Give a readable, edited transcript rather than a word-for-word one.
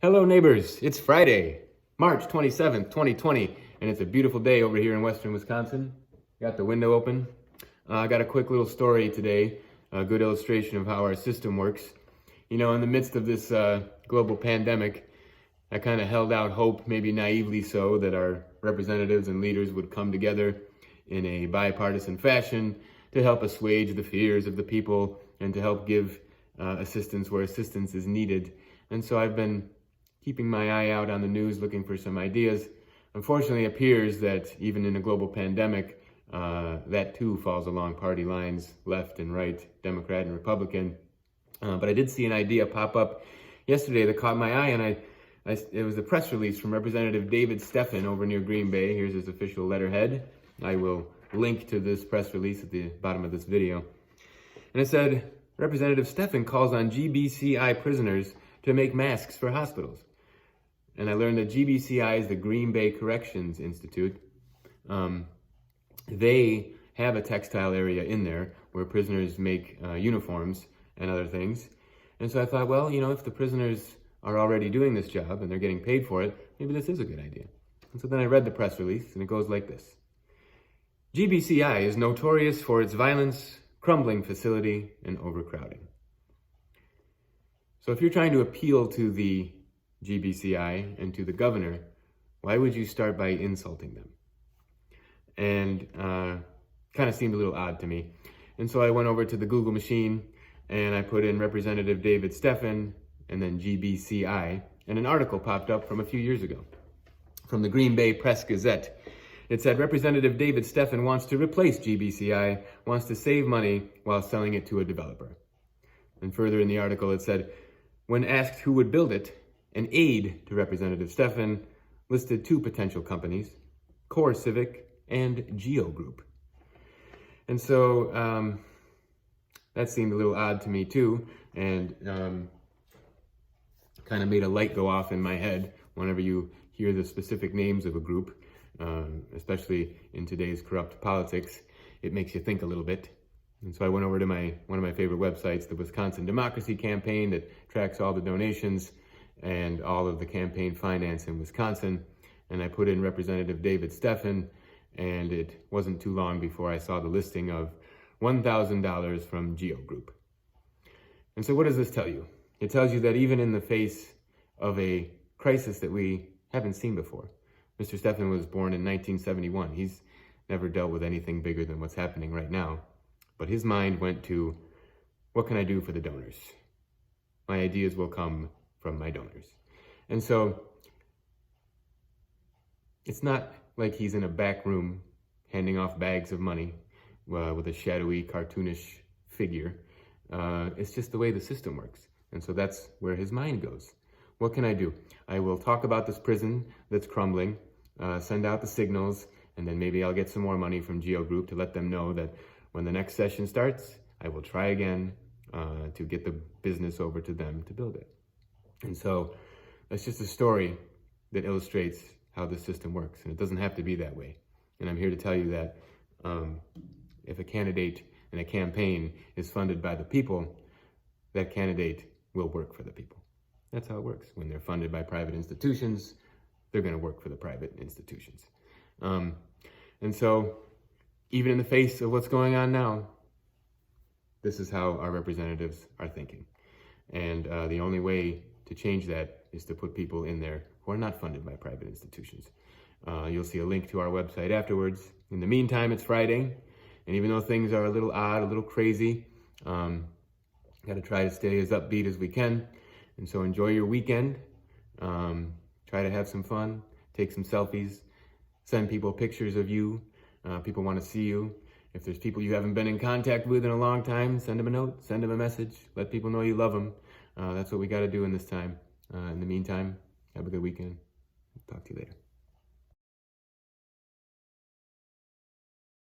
Hello neighbors, it's Friday, March 27th, 2020, and it's a beautiful day over here in western Wisconsin. Got the window open. I got a quick little story today, a good illustration of how our system works. You know, in the midst of this global pandemic, I kind of held out hope, maybe naively so, that our representatives and leaders would come together in a bipartisan fashion to help assuage the fears of the people and to help give assistance where assistance is needed. And so I've been keeping my eye out on the news, looking for some ideas. Unfortunately, it appears that even in a global pandemic, that too falls along party lines, left and right, Democrat and Republican. But I did see an idea pop up yesterday that caught my eye, and it was a press release from Representative David Steffen over near Green Bay. Here's his official letterhead. I will link to this press release at the bottom of this video. And it said, Representative Steffen calls on GBCI prisoners to make masks for hospitals. And I learned that GBCI is the Green Bay Corrections Institute. They have a textile area in there where prisoners make uniforms and other things. And so I thought, well, you know, if the prisoners are already doing this job and they're getting paid for it, maybe this is a good idea. And so then I read the press release, and it goes like this. GBCI is notorious for its violence, crumbling facility, and overcrowding. So if you're trying to appeal to the GBCI and to the governor, why would you start by insulting them? And kind of seemed a little odd to me. And so I went over to the Google machine and I put in Representative David Steffen and then GBCI, and an article popped up from a few years ago from the Green Bay Press Gazette. It said, Representative David Steffen wants to replace GBCI, wants to save money while selling it to a developer. And further in the article it said, when asked who would build it, an aide to Representative Steffen listed two potential companies, Core Civic and Geo Group. And so that seemed a little odd to me too, and kind of made a light go off in my head whenever you hear the specific names of a group, especially in today's corrupt politics. It makes you think a little bit. And so I went over to one of my favorite websites, the Wisconsin Democracy Campaign, that tracks all the donations and all of the campaign finance in Wisconsin. And I put in Representative David Steffen, and it wasn't too long before I saw the listing of $1,000 from Geo Group. And so what does this tell you? It tells you that even in the face of a crisis that we haven't seen before, Mr. Steffen was born in 1971. He's never dealt with anything bigger than what's happening right now. But his mind went to, what can I do for the donors? My ideas will come from my donors. And so it's not like he's in a back room handing off bags of money with a shadowy, cartoonish figure. It's just the way the system works. And so that's where his mind goes. What can I do? I will talk about this prison that's crumbling, send out the signals, and then maybe I'll get some more money from Geo Group to let them know that when the next session starts, I will try again to get the business over to them to build it. And so that's just a story that illustrates how the system works. And it doesn't have to be that way. And I'm here to tell you that if a candidate in a campaign is funded by the people, that candidate will work for the people. That's how it works. When they're funded by private institutions, they're going to work for the private institutions. And so even in the face of what's going on now, this is how our representatives are thinking. And the only way to change that is to put people in there who are not funded by private institutions. You'll see a link to our website afterwards. In the meantime, it's Friday. And even though things are a little odd, a little crazy, got to try to stay as upbeat as we can. And so enjoy your weekend. Try to have some fun. Take some selfies. Send people pictures of you. People want to see you. If there's people you haven't been in contact with in a long time, send them a note, send them a message, let people know you love them. That's what we got to do in this time. In the meantime, have a good weekend. Talk to you later.